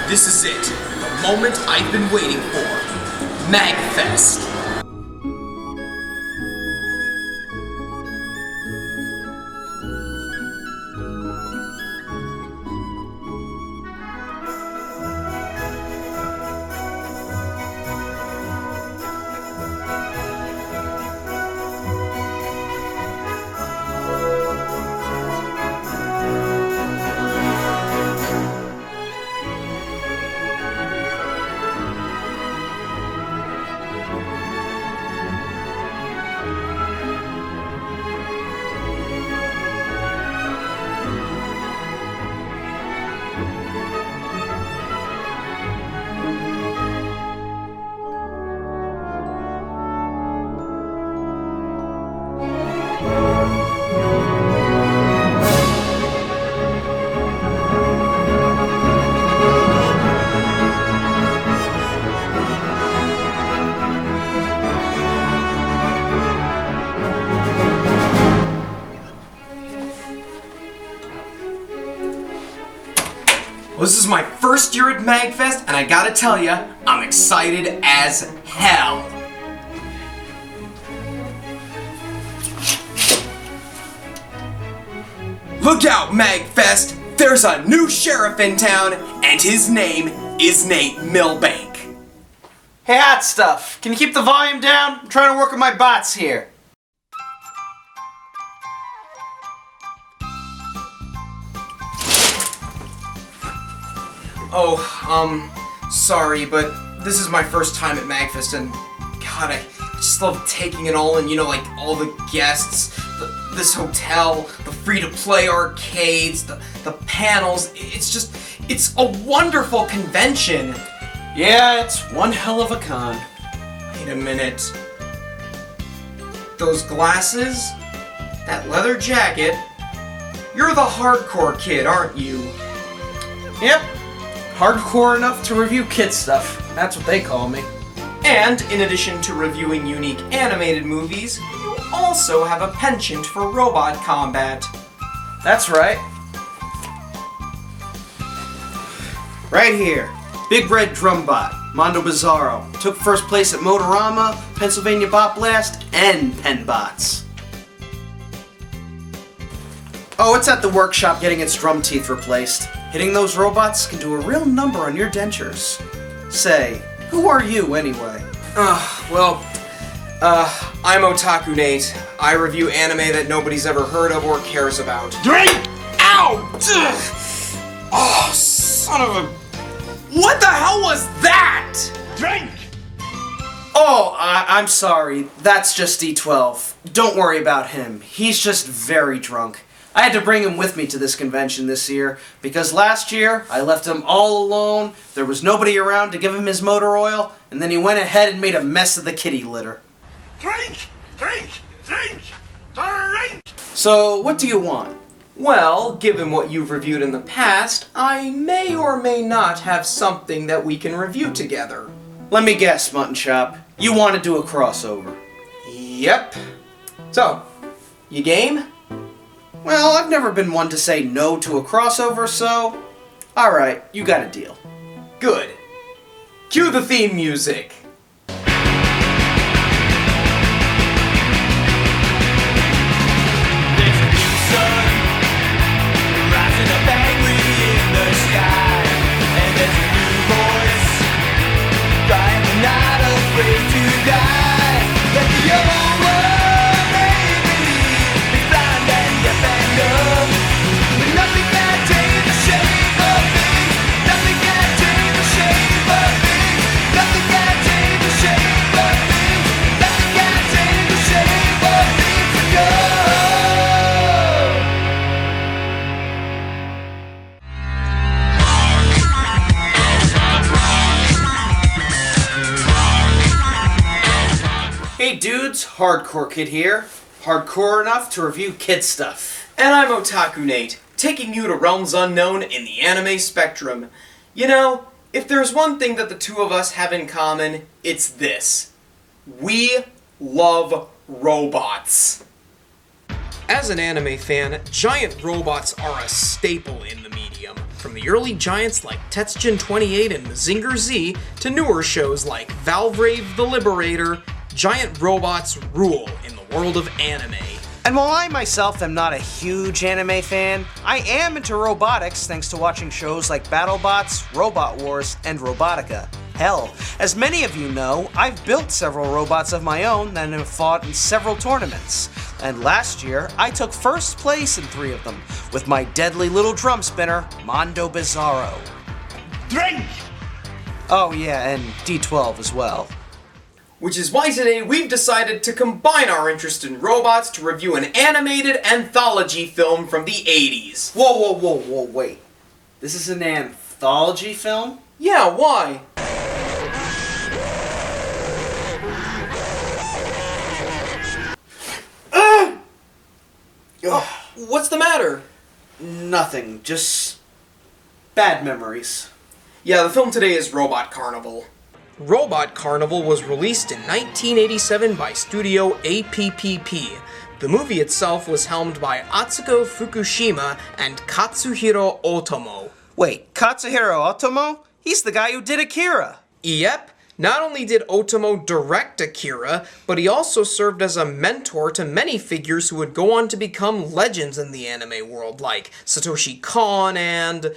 This is it, the moment I've been waiting for. MagFest. Well, this is my first year at MagFest, and I gotta tell ya, I'm excited as hell. Look out, MagFest! There's a new sheriff in town, and his name is Nate Milbank. Hey, hot stuff. Can you keep the volume down? I'm trying to work with my bots here. Sorry, but this is my first time at MagFest, and God, I just love taking it all in, you know, like all the guests, this hotel, the free-to-play arcades, the panels. It's a wonderful convention. Yeah, it's one hell of a con. Wait a minute. Those glasses? That leather jacket? You're the hardcore kid, aren't you? Yep. Hardcore enough to review kid stuff. That's what they call me. And in addition to reviewing unique animated movies, you also have a penchant for robot combat. That's right. Right here. Big Red Drumbot, Mondo Bizarro. Took first place at Motorama, Pennsylvania Bot Blast, and Penbots. Oh, it's at the workshop getting its drum teeth replaced. Hitting those robots can do a real number on your dentures. Say, who are you anyway? I'm Otaku Nate. I review anime that nobody's ever heard of or cares about. Drink! Ow! Ugh. Oh, son of a... What the hell was that? Drink! Oh, I'm sorry. That's just D12. Don't worry about him. He's just very drunk. I had to bring him with me to this convention this year, because last year I left him all alone, there was nobody around to give him his motor oil, and then he went ahead and made a mess of the kitty litter. Drink! Drink! Drink! Drink! So, what do you want? Well, given what you've reviewed in the past, I may or may not have something that we can review together. Let me guess, Mutton Chop. You want to do a crossover. Yep. So, you game? Well, I've never been one to say no to a crossover, so... Alright, you got a deal. Good. Cue the theme music. Hey dudes, Hardcore Kid here. Hardcore enough to review kid stuff. And I'm Otaku Nate, taking you to realms unknown in the anime spectrum. You know, if there's one thing that the two of us have in common, it's this. We love robots. As an anime fan, giant robots are a staple in the medium. from the early giants like Tetsujin 28 and Mazinger Z to newer shows like Valvrave the Liberator, giant robots rule in the world of anime. And while I myself am not a huge anime fan, I am into robotics thanks to watching shows like BattleBots, Robot Wars, and Robotica. Hell, as many of you know, I've built several robots of my own and have fought in several tournaments. And last year, I took first place in 3 of them, with my deadly little drum spinner, Mondo Bizarro. Drink! Oh yeah, and D12 as well. Which is why today we've decided to combine our interest in robots to review an animated anthology film from the 80s. Whoa, wait. This is an anthology film? Yeah, why? What's the matter? Nothing, just bad memories. Yeah, the film today is Robot Carnival. Robot Carnival was released in 1987 by Studio APPP. The movie itself was helmed by Atsuko Fukushima and Katsuhiro Otomo. Wait, Katsuhiro Otomo? He's the guy who did Akira. Yep. Not only did Otomo direct Akira, but he also served as a mentor to many figures who would go on to become legends in the anime world, like Satoshi Kon and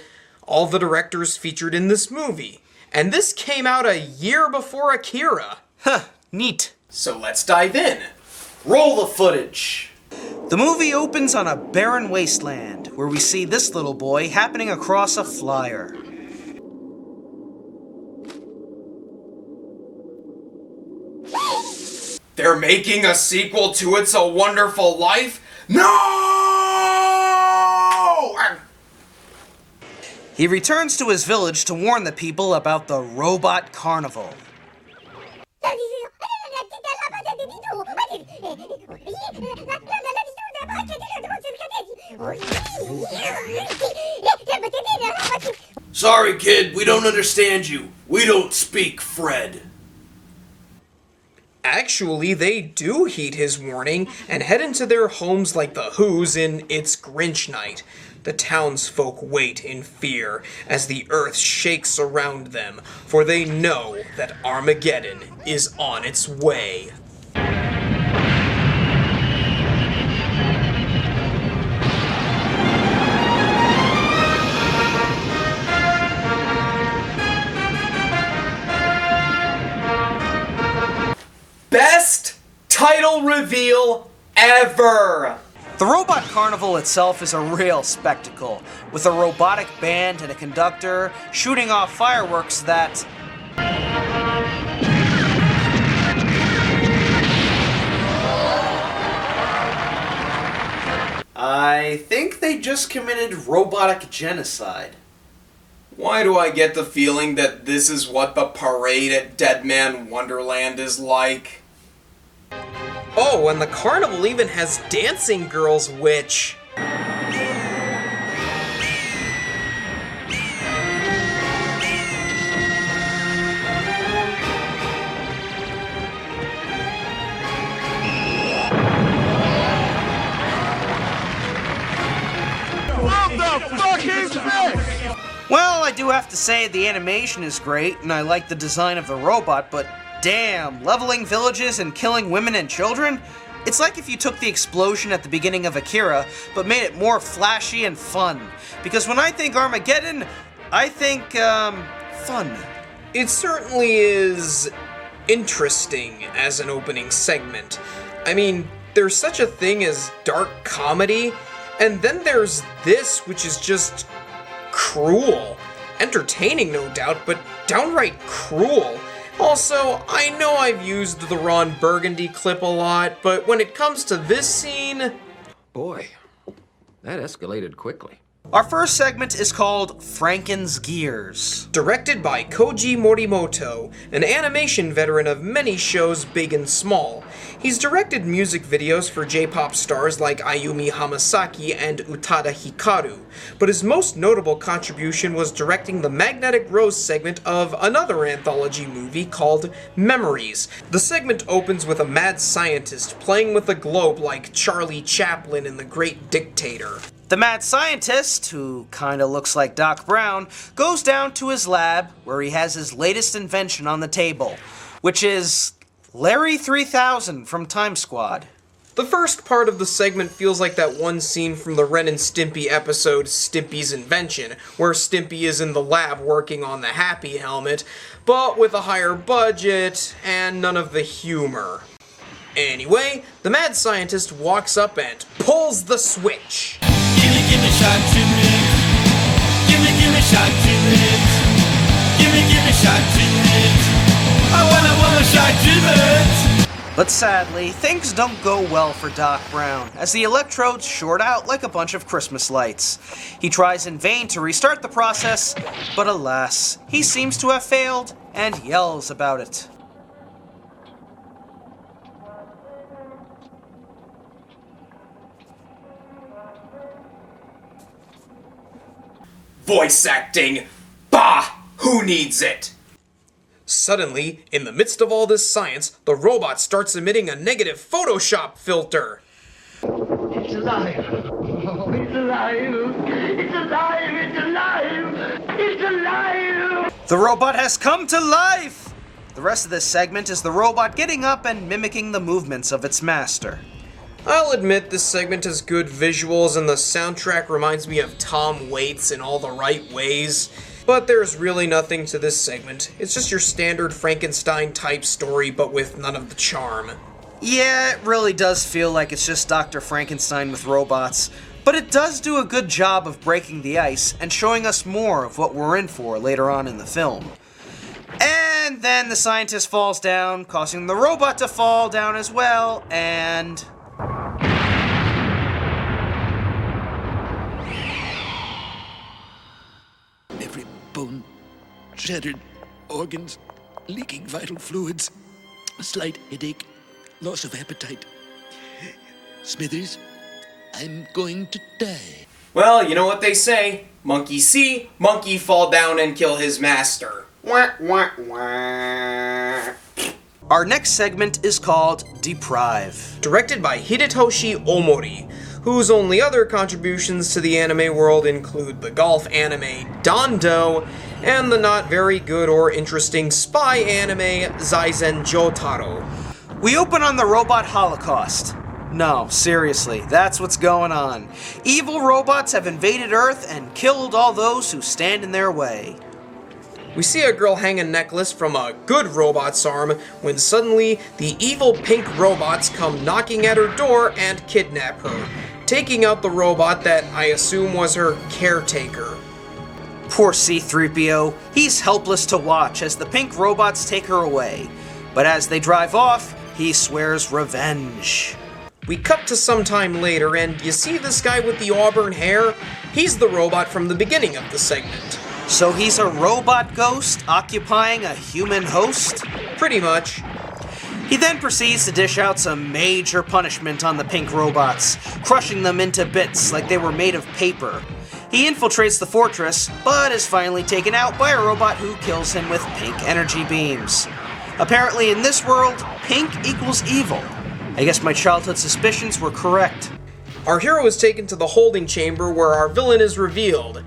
all the directors featured in this movie. And this came out a year before Akira. Huh, neat. So let's dive in. Roll the footage. The movie opens on a barren wasteland, where we see this little boy happening across a flyer. They're making a sequel to It's a Wonderful Life? No! He returns to his village to warn the people about the Robot Carnival. Sorry, kid, we don't understand you. We don't speak Fred. Actually, they do heed his warning and head into their homes like the Who's in It's Grinch Night. The townsfolk wait in fear as the earth shakes around them, for they know that Armageddon is on its way. Best title reveal ever! The Robot Carnival itself is a real spectacle, with a robotic band and a conductor shooting off fireworks that... I think they just committed robotic genocide. Why do I get the feeling that this is what the parade at Dead Man Wonderland is like? Oh, and the carnival even has dancing girls, which... What the fuck is this? Well, I do have to say the animation is great, and I like the design of the robot, but damn, leveling villages and killing women and children? It's like if you took the explosion at the beginning of Akira, but made it more flashy and fun. Because when I think Armageddon, I think, fun. It certainly is interesting as an opening segment. I mean, there's such a thing as dark comedy, and then there's this, which is just cruel. Entertaining, no doubt, but downright cruel. Also, I know I've used the Ron Burgundy clip a lot, but when it comes to this scene... Boy, that escalated quickly. Our first segment is called Franken's Gears. Directed by Koji Morimoto, an animation veteran of many shows big and small. He's directed music videos for J-pop stars like Ayumi Hamasaki and Utada Hikaru, but his most notable contribution was directing the Magnetic Rose segment of another anthology movie called Memories. The segment opens with a mad scientist playing with a globe like Charlie Chaplin in The Great Dictator. The mad scientist, who kinda looks like Doc Brown, goes down to his lab where he has his latest invention on the table, which is Larry 3000 from Time Squad. The first part of the segment feels like that one scene from the Ren and Stimpy episode Stimpy's Invention, where Stimpy is in the lab working on the Happy Helmet, but with a higher budget and none of the humor. Anyway, the mad scientist walks up and pulls the switch. Gimme shot 2 minutes. Gimme shot 2 minutes. Gimme shot 2 minutes. I wanna shot 2 minutes. But sadly, things don't go well for Doc Brown, as the electrodes short out like a bunch of Christmas lights. He tries in vain to restart the process, but alas, he seems to have failed and yells about it. Voice acting! Bah! Who needs it? Suddenly, in the midst of all this science, the robot starts emitting a negative Photoshop filter. It's alive! Oh, it's alive! It's alive! It's alive! It's alive! The robot has come to life! The rest of this segment is the robot getting up and mimicking the movements of its master. I'll admit this segment has good visuals and the soundtrack reminds me of Tom Waits in all the right ways. But there's really nothing to this segment. It's just your standard Frankenstein-type story, but with none of the charm. Yeah, it really does feel like it's just Dr. Frankenstein with robots, but it does do a good job of breaking the ice and showing us more of what we're in for later on in the film. And then the scientist falls down, causing the robot to fall down as well, and... Every bone shattered, organs leaking vital fluids, a slight headache, loss of appetite. Smithers, I'm going to die. Well, you know what they say. Monkey see, monkey fall down and kill his master. Wah, wah, wah. Our next segment is called Deprive. Directed by Hidetoshi Omori, whose only other contributions to the anime world include the golf anime Dondo and the not very good or interesting spy anime Zaizen Jotaro. We open on the robot holocaust. No, seriously, that's what's going on. Evil robots have invaded Earth and killed all those who stand in their way. We see a girl hang a necklace from a good robot's arm when suddenly the evil pink robots come knocking at her door and kidnap her, taking out the robot that I assume was her caretaker. Poor C-3PO, he's helpless to watch as the pink robots take her away. But as they drive off, he swears revenge. We cut to some time later and you see this guy with the auburn hair? He's the robot from the beginning of the segment. So he's a robot ghost occupying a human host? Pretty much. He then proceeds to dish out some major punishment on the pink robots, crushing them into bits like they were made of paper. He infiltrates the fortress, but is finally taken out by a robot who kills him with pink energy beams. Apparently in this world, pink equals evil. I guess my childhood suspicions were correct. Our hero is taken to the holding chamber where our villain is revealed.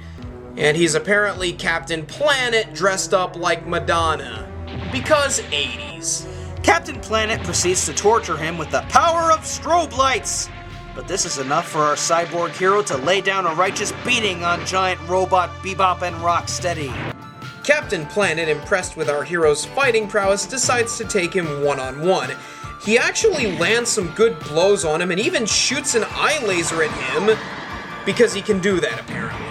And he's apparently Captain Planet dressed up like Madonna. Because 80s. Captain Planet proceeds to torture him with the power of strobe lights. But this is enough for our cyborg hero to lay down a righteous beating on giant robot Bebop and Rocksteady. Captain Planet, impressed with our hero's fighting prowess, decides to take him one-on-one. He actually lands some good blows on him and even shoots an eye laser at him, because he can do that apparently.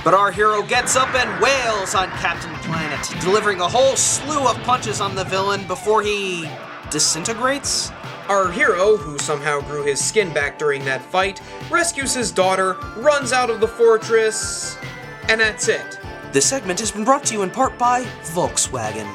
But our hero gets up and wails on Captain Planet, delivering a whole slew of punches on the villain before he disintegrates? Our hero, who somehow grew his skin back during that fight, rescues his daughter, runs out of the fortress, and that's it. This segment has been brought to you in part by Volkswagen.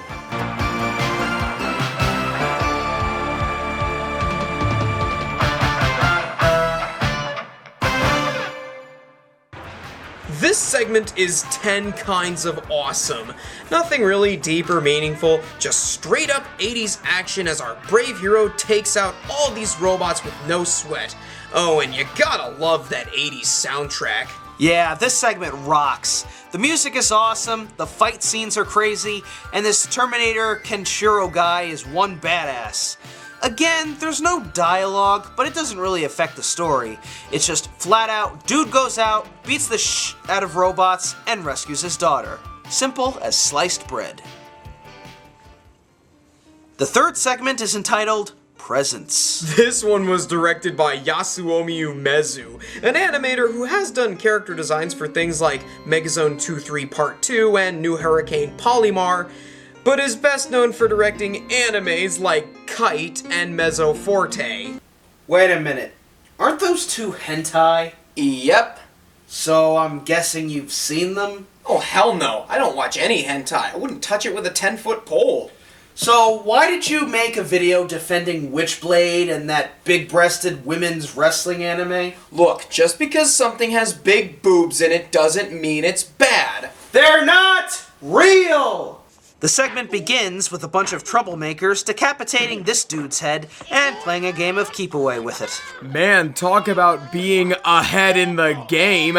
This segment is 10 kinds of awesome. Nothing really deep or meaningful, just straight up 80s action as our brave hero takes out all these robots with no sweat. Oh, and you gotta love that 80s soundtrack. Yeah, this segment rocks. The music is awesome, the fight scenes are crazy, and this Terminator Kenshiro guy is one badass. Again, there's no dialogue, but it doesn't really affect the story. It's just flat out, dude goes out, beats the out of robots, and rescues his daughter. Simple as sliced bread. The third segment is entitled Presents. This one was directed by Yasuomi Umezu, an animator who has done character designs for things like Megazone 2-3 Part 2 and New Hurricane Polymar, but is best known for directing animes like Kite and Mezzo Forte. Wait a minute. Aren't those two hentai? Yep. So I'm guessing you've seen them? Oh, hell no. I don't watch any hentai. I wouldn't touch it with a 10-foot pole. So why did you make a video defending Witchblade and that big-breasted women's wrestling anime? Look, just because something has big boobs in it doesn't mean it's bad. They're not real! The segment begins with a bunch of troublemakers decapitating this dude's head and playing a game of keep away with it. Man, talk about being ahead in the game.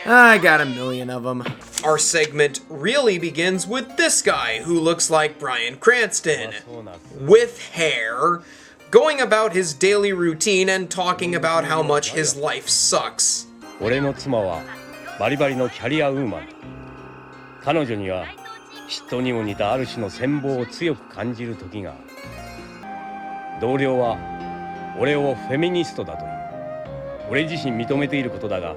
I got a million of them. Our segment really begins with this guy who looks like Bryan Cranston, with hair, going about his daily routine and talking about how much his life sucks. 俺の妻はバリバリのキャリアウーマン。彼女には人にも似たある種の羨望を強く感じる時がある。同僚は俺をフェミニストだという。俺自身認めていることだが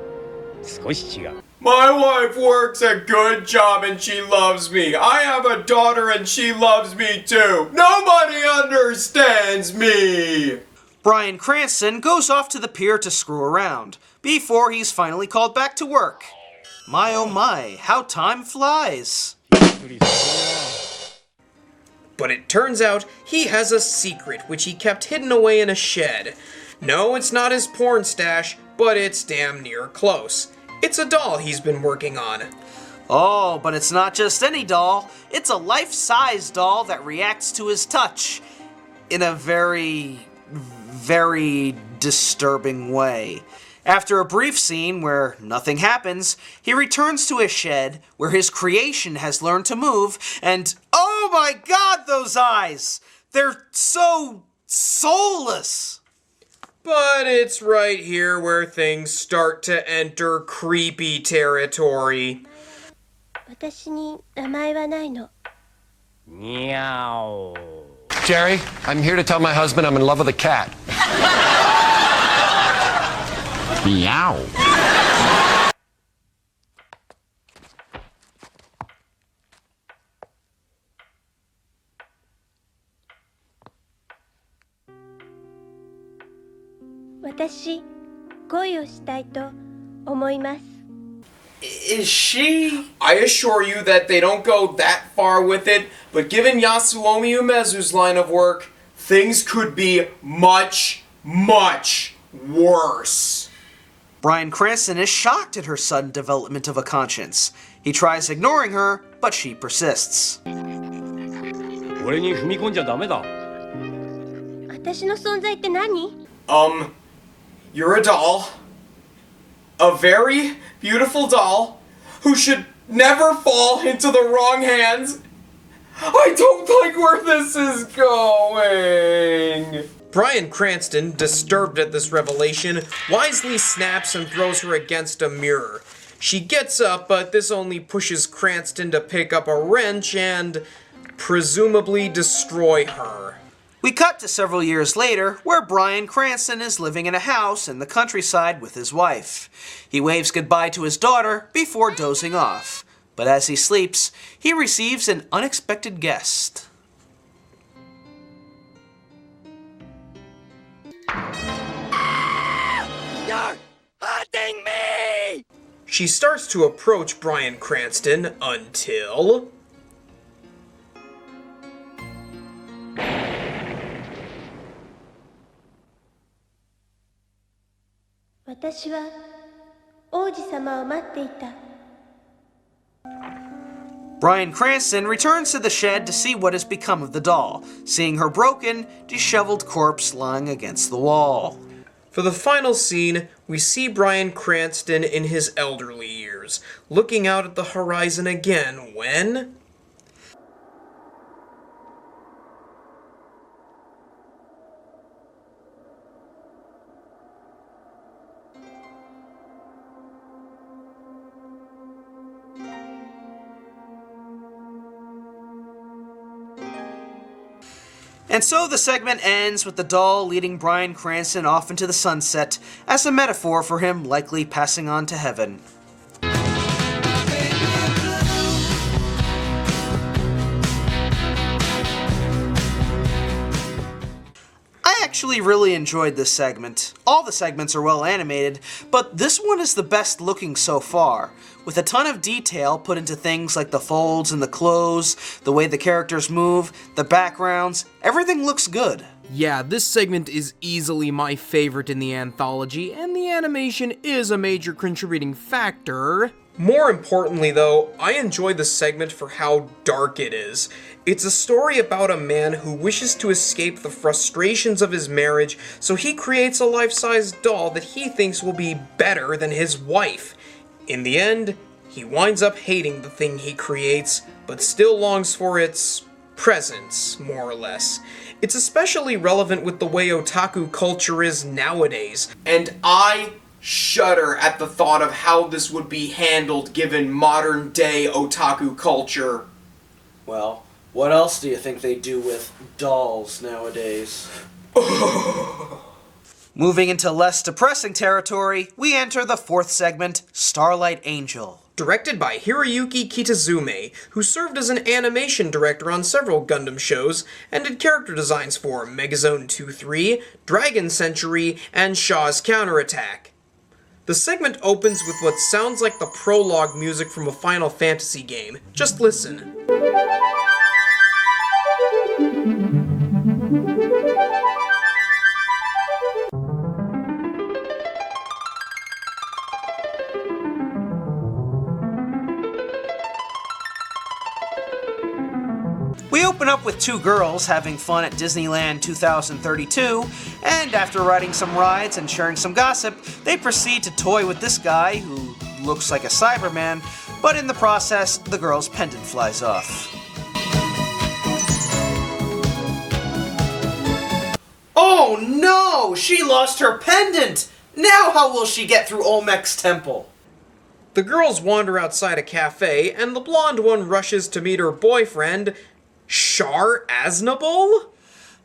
少し違う。 My wife works a good job and she loves me. I have a daughter and she loves me too. Nobody understands me. Bryan Cranston goes off to the pier to screw around, before he's finally called back to work. My oh my, how time flies. But it turns out he has a secret which he kept hidden away in a shed. No, it's not his porn stash, but it's damn near close. It's a doll he's been working on. Oh, but it's not just any doll. It's a life-size doll that reacts to his touch in a very, very disturbing way. After a brief scene where nothing happens, he returns to his shed where his creation has learned to move, and oh my god, those eyes! They're so soulless! But it's right here where things start to enter creepy territory. 私に名前はないの。 Meow. Jerry, I'm here to tell my husband I'm in love with a cat. Meow. 私、恋をしたいと思います。 Is she? I assure you that they don't go that far with it, but given Yasuomi Umezu's line of work, things could be much, much worse. Bryan Cranston is shocked at her sudden development of a conscience. He tries ignoring her, but she persists. 俺に踏み込んじゃダメだ。私の存在って何？ You're a doll. A very beautiful doll who should never fall into the wrong hands. I don't like where this is going. Bryan Cranston, disturbed at this revelation, wisely snaps and throws her against a mirror. She gets up, but this only pushes Cranston to pick up a wrench and presumably destroy her. We cut to several years later, where Bryan Cranston is living in a house in the countryside with his wife. He waves goodbye to his daughter before dozing off. But as he sleeps, he receives an unexpected guest. You're hurting me! She starts to approach Bryan Cranston until... 私は王子様を待っていた。 Bryan Cranston returns to the shed to see what has become of the doll, seeing her broken, disheveled corpse lying against the wall. For the final scene, we see Bryan Cranston in his elderly years, looking out at the horizon again when... And so the segment ends with the doll leading Bryan Cranston off into the sunset as a metaphor for him likely passing on to heaven. I actually really enjoyed this segment. All the segments are well animated, but this one is the best looking so far, with a ton of detail put into things like the folds and the clothes, the way the characters move, the backgrounds. Everything looks good. Yeah, this segment is easily my favorite in the anthology, and the animation is a major contributing factor. More importantly, though, I enjoy the segment for how dark it is. It's a story about a man who wishes to escape the frustrations of his marriage, so he creates a life-size doll that he thinks will be better than his wife. In the end, he winds up hating the thing he creates, but still longs for its presence, more or less. It's especially relevant with the way otaku culture is nowadays, and I shudder at the thought of how this would be handled given modern-day otaku culture. Well, what else do you think they do with dolls nowadays? Moving into less depressing territory, we enter the fourth segment, Starlight Angel. Directed by Hiroyuki Kitazume, who served as an animation director on several Gundam shows, and did character designs for Megazone 2-3, Dragon Century, and Shaw's Counterattack. The segment opens with what sounds like the prologue music from a Final Fantasy game. Just listen. We open up with two girls having fun at Disneyland 2032, and after riding some rides and sharing some gossip, they proceed to toy with this guy who looks like a Cyberman, but in the process, the girl's pendant flies off. Oh no! She lost her pendant! Now how will she get through Olmec's temple? The girls wander outside a cafe, and the blonde one rushes to meet her boyfriend, Char Aznable?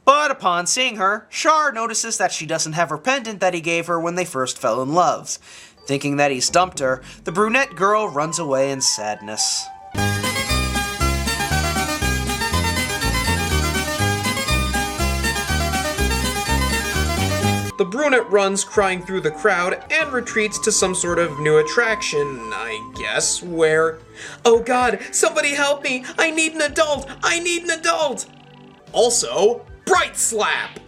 But upon seeing her, Char notices that she doesn't have her pendant that he gave her when they first fell in love. Thinking that he's dumped her, the brunette girl runs away in sadness. The brunette runs crying through the crowd and retreats to some sort of new attraction, I guess, where... Oh god, somebody help me! I need an adult! I need an adult! Also, Bright Slap!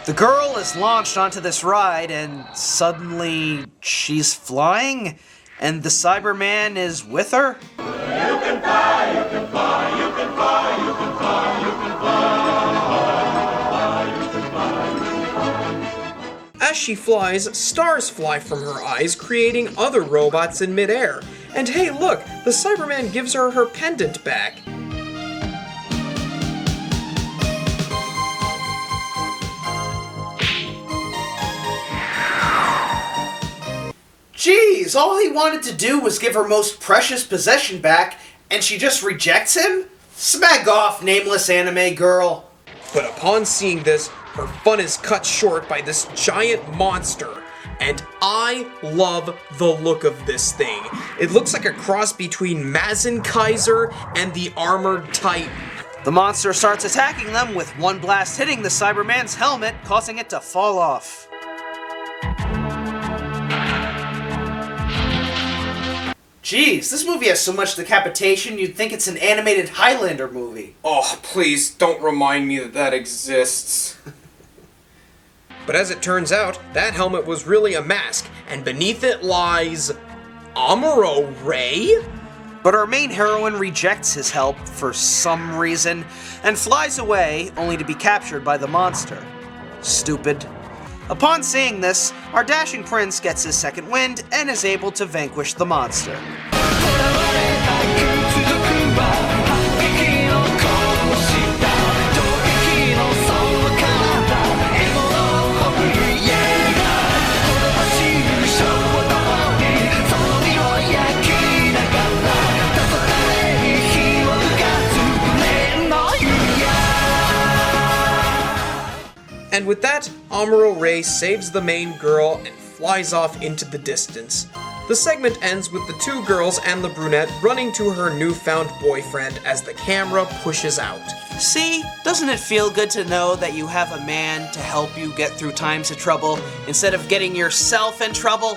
The girl is launched onto this ride and suddenly she's flying and the Cyberman is with her? You can fly, you can fly, you can fly, you can fly, you can fly. As she flies, stars fly from her eyes, creating other robots in midair. And hey, look, the Cyberman gives her her pendant back. Jeez, all he wanted to do was give her most precious possession back, and she just rejects him? Smack off, nameless anime girl. But upon seeing this, her fun is cut short by this giant monster. And I love the look of this thing. It looks like a cross between Mazen Kaiser and the Armored Titan. The monster starts attacking them, with one blast hitting the Cyberman's helmet, causing it to fall off. Jeez, this movie has so much decapitation you'd think it's an animated Highlander movie. Oh, please, don't remind me that that exists. But as it turns out, that helmet was really a mask, and beneath it lies... Amuro Ray? But our main heroine rejects his help for some reason, and flies away, only to be captured by the monster. Stupid. Upon seeing this, our dashing prince gets his second wind and is able to vanquish the monster. And with that, Amuro Ray saves the main girl and flies off into the distance. The segment ends with the two girls and the brunette running to her newfound boyfriend as the camera pushes out. See, doesn't it feel good to know that you have a man to help you get through times of trouble instead of getting yourself in trouble?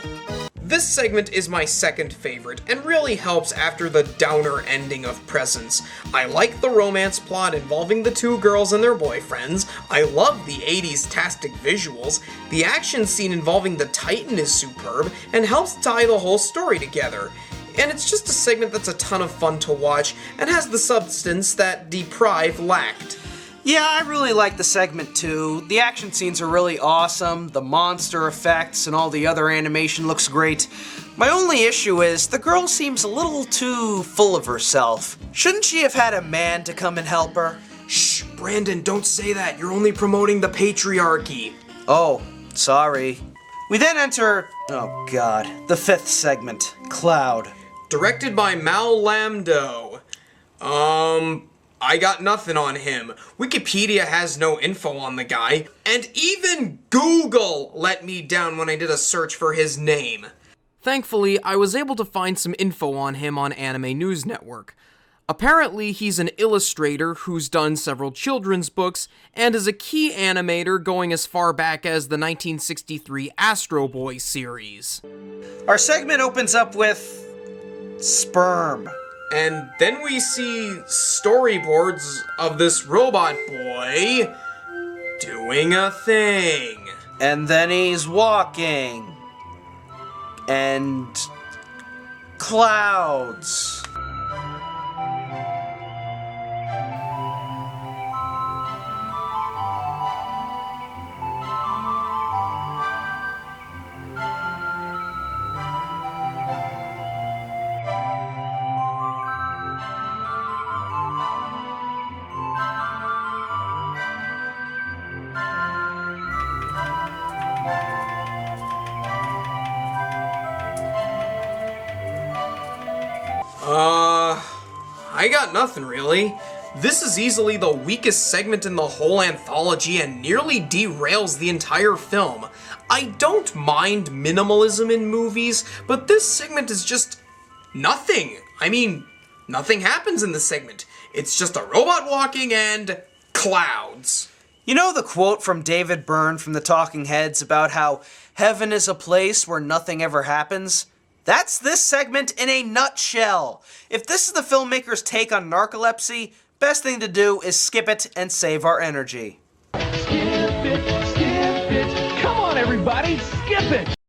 This segment is my second favorite, and really helps after the downer ending of Presents. I like the romance plot involving the two girls and their boyfriends, I love the 80s-tastic visuals, the action scene involving the Titan is superb, and helps tie the whole story together. And it's just a segment that's a ton of fun to watch, and has the substance that Deprive lacked. Yeah, I really like the segment too. The action scenes are really awesome, the monster effects and all the other animation looks great. My only issue is, the girl seems a little too full of herself. Shouldn't she have had a man to come and help her? Shh, Brandon, don't say that. You're only promoting the patriarchy. Oh, sorry. We then enter, oh god, the fifth segment, Cloud. Directed by Mal Lambdo. I got nothing on him. Wikipedia has no info on the guy, and even Google let me down when I did a search for his name. Thankfully, I was able to find some info on him on Anime News Network. Apparently, he's an illustrator who's done several children's books, and is a key animator going as far back as the 1963 Astro Boy series. Our segment opens up with sperm. And then we see storyboards of this robot boy doing a thing. And then he's walking. And clouds. I got nothing really. This is easily the weakest segment in the whole anthology and nearly derails the entire film. I don't mind minimalism in movies, but this segment is just nothing. I mean, nothing happens in this segment. It's just a robot walking and clouds. You know the quote from David Byrne from the Talking Heads about how heaven is a place where nothing ever happens? That's this segment in a nutshell. If this is the filmmaker's take on narcolepsy, best thing to do is skip it and save our energy. Skip it, come on everybody, skip it!